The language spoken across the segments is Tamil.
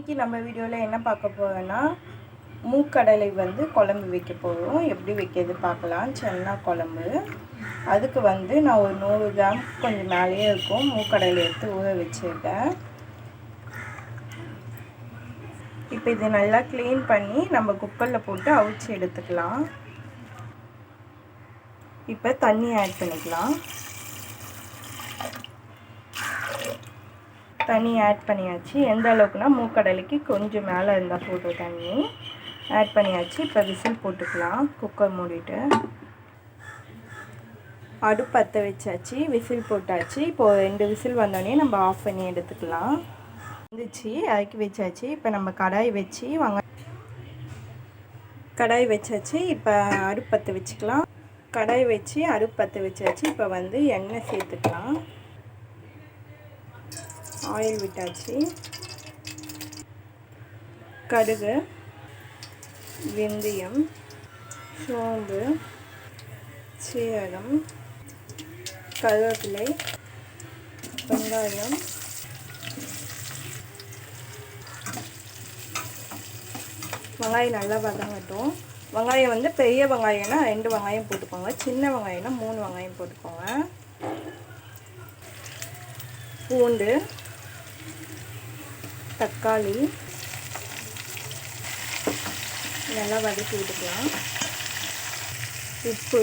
இன்றைக்கி நம்ம வீடியோவில் என்ன பார்க்க போகிறோன்னா மூக்கடலை வந்து குழம்பு வைக்க போகிறோம். எப்படி வைக்கிறது பார்க்கலாம். சென்னா குழம்பு. அதுக்கு வந்து நான் ஒரு 100 கிராம் கொஞ்சம் மேலேயே இருக்கும் மூக்கடலை எடுத்து ஊற வச்சுருக்கேன். இப்போ இதை நல்லா க்ளீன் பண்ணி நம்ம குக்கரில் போட்டு அவிச்சு எடுத்துக்கலாம். இப்போ தண்ணி ஆட் பண்ணிக்கலாம். தண்ணி ஆட் பண்ணியாச்சு. எந்த அளவுக்குனா மூக்கடலைக்கு கொஞ்சம் மேலே இருந்தால் போட்டு தண்ணி ஆட் பண்ணியாச்சு. இப்போ விசில் போட்டுக்கலாம். குக்கர் மூடிட்டு அடுப்பு பற்ற வச்சாச்சு. விசில் போட்டாச்சு. இப்போது 2 விசில் வந்தோடனே நம்ம ஆஃப் பண்ணி எடுத்துக்கலாம். வந்துச்சு, இறக்கி வச்சாச்சு. இப்போ நம்ம கடாய் வச்சு கடாய் வச்சாச்சு. இப்போ அடுப்பு பற்ற வச்சுக்கலாம். கடாய் வச்சு அடுப்பு பற்ற வச்சாச்சு. இப்போ வந்து எண்ணெய் சேர்த்துக்கலாம். ஆயில் விட்டாச்சு. கடுகு, வெந்தயம், சோம்பு, சீரகம், கருவேப்பிலை, வெங்காயம், வெங்காயம் நல்லா வதங்கட்டும். வெங்காயம் வந்து பெரிய வெங்காயம்னா 2 வெங்காயம் போட்டுக்கோங்க. சின்ன வெங்காயம்னா 3 வெங்காயம் போட்டுக்கோங்க. பூண்டு, தக்காளி நல்லா வதக்கி விட்டுக்கலாம். உப்பு,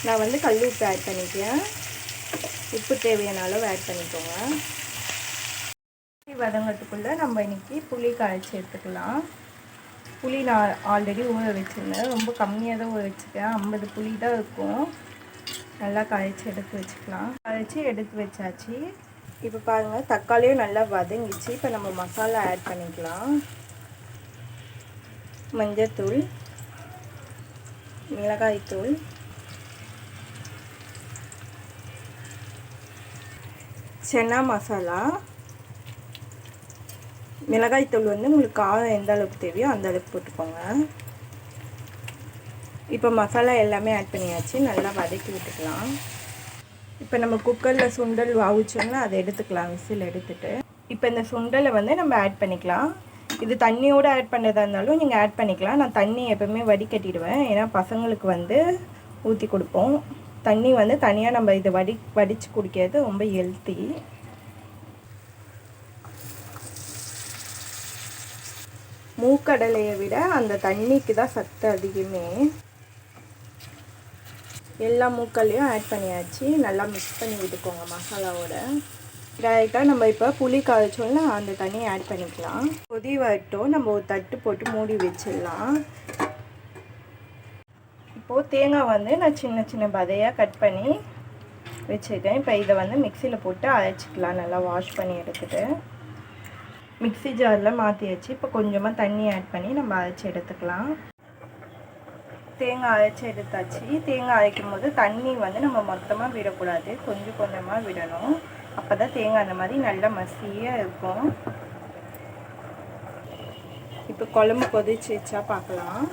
நான் வந்து கல் உப்பு ஆட் பண்ணிக்கிறேன். உப்பு தேவையான அளவு ஆட் பண்ணிக்கோங்க. வதங்கிறதுக்குள்ளே நம்ம இன்றைக்கி புளி கரைச்சி எடுத்துக்கலாம். புளி நான் ஆல்ரெடி ஊற வச்சுருந்தேன். ரொம்ப கம்மியாக தான் ஊற வச்சுருக்கேன். 50 புளி தான் இருக்கும். நல்லா கரைச்சி எடுத்து வச்சுக்கலாம். கரைச்சி எடுத்து வச்சாச்சு. இப்போ பாருங்கள், தக்காளியும் நல்லா வதங்கிச்சு. இப்போ நம்ம மசாலா ஆட் பண்ணிக்கலாம். மஞ்சள்தூள், மிளகாய்த்தூள், சென்னா மசாலா. மிளகாய்த்தூள் வந்து உங்களுக்கு காரம் எந்த அளவுக்கு தேவையோ அந்த அளவுக்கு போட்டுக்கோங்க. இப்போ மசாலா எல்லாமே ஆட் பண்ணியாச்சு. நல்லா வதக்கி விட்டுக்கலாம். இப்போ நம்ம குக்கரில் சுண்டல் அவிச்சோம்னா அதை எடுத்துக்கலாம். விசில் எடுத்துட்டு இப்போ இந்த சுண்டலை வந்து நம்ம ஆட் பண்ணிக்கலாம். இது தண்ணியோடு ஆட் பண்ணுறதா இருந்தாலும் நீங்கள் ஆட் பண்ணிக்கலாம். நான் தண்ணி எப்போவுமே வடிகட்டிடுவேன். ஏன்னா பசங்களுக்கு வந்து ஊற்றி கொடுப்போம். தண்ணி வந்து தனியாக நம்ம இதை வடித்து குடிக்கிறது ரொம்ப ஹெல்த்தி. மூக்கடலையை விட அந்த தண்ணிக்கு தான் சத்து அதிகமே. எல்லா மூக்கல்லையும் ஆட் பண்ணியாச்சு. நல்லா மிக்ஸ் பண்ணி விட்டுக்கோங்க மசாலாவோட. டைரெக்டாக நம்ம இப்போ புளி கரைச்சோம்ல அந்த தண்ணியை ஆட் பண்ணிக்கலாம். கொதி வரட்டும். நம்ம ஒரு தட்டு போட்டு மூடி வச்சிடலாம். இப்போது தேங்காய் வந்து நான் சின்ன சின்ன பதையாக கட் பண்ணி வச்சுருக்கேன். இப்போ இதை வந்து மிக்சியில் போட்டு அரைச்சிக்கலாம். நல்லா வாஷ் பண்ணி எடுத்துகிட்டு மிக்சி ஜாரில் மாற்றியாச்சு. இப்போ கொஞ்சமாக தண்ணி ஆட் பண்ணி நம்ம அரைச்சி எடுத்துக்கலாம். தேங்காய் அரைச்சி எடுத்தாச்சு. தேங்காய் அரைக்கும் போது தண்ணி வந்து நம்ம மொத்தமாக விடக்கூடாது. கொஞ்சம் கொஞ்சமாக விடணும். அப்போ தான் தேங்காய் அந்த மாதிரி நல்லா மசியாக இருக்கும். இப்போ குழம்பு கொதிச்சிச்சா பார்க்கலாம்.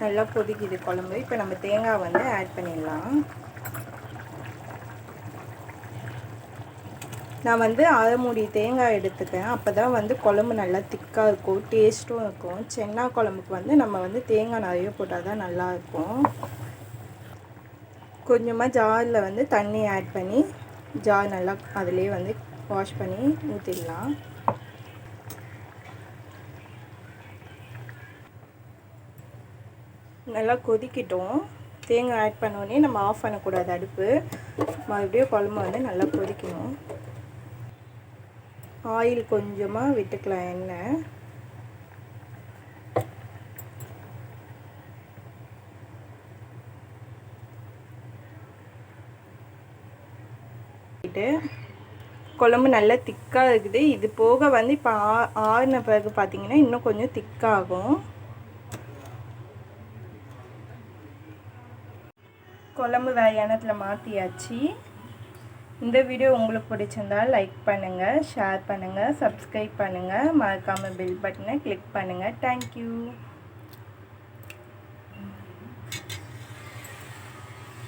நல்லா கொதிக்குது குழம்பு. இப்போ நம்ம தேங்காய் வந்து ஆட் பண்ணிடலாம். நான் வந்து 1/2 மூடி தேங்காய் எடுத்துப்பேன். அப்போ தான் வந்து குழம்பு நல்லா திக்காக இருக்கும், டேஸ்ட்டும் இருக்கும். சென்னா குழம்புக்கு வந்து நம்ம வந்து தேங்காய் நிறைய போட்டால் தான் நல்லாயிருக்கும். கொஞ்சமாக ஜாரில் வந்து தண்ணி ஆட் பண்ணி ஜார் நல்லா அதிலே வந்து வாஷ் பண்ணி ஊற்றிடலாம். நல்லா கொதிக்கிட்டோம். தேங்காய் ஆட் பண்ணோடனே நம்ம ஆஃப் பண்ணக்கூடாது அடுப்பு. மறுபடியும் குழம்பு வந்து நல்லா கொதிக்கணும். ஆயில் கொஞ்சமாக விட்டுக்கலாம். எண்ணெய் குழம்பு நல்லா திக்காக இருக்குது. இது போக வந்து இப்போ ஆறின பிறகு பார்த்தீங்கன்னா இன்னும் கொஞ்சம் திக்காகும். குழம்பு வேறு எண்ணத்தில் மாற்றியாச்சு. இந்த வீடியோ உங்களுக்கு பிடிச்சிருந்தால் லைக் பண்ணுங்கள், ஷேர் பண்ணுங்கள், சப்ஸ்கிரைப் பண்ணுங்கள். மறக்காமல் பெல் பட்டனை கிளிக் பண்ணுங்கள். தேங்க்யூ.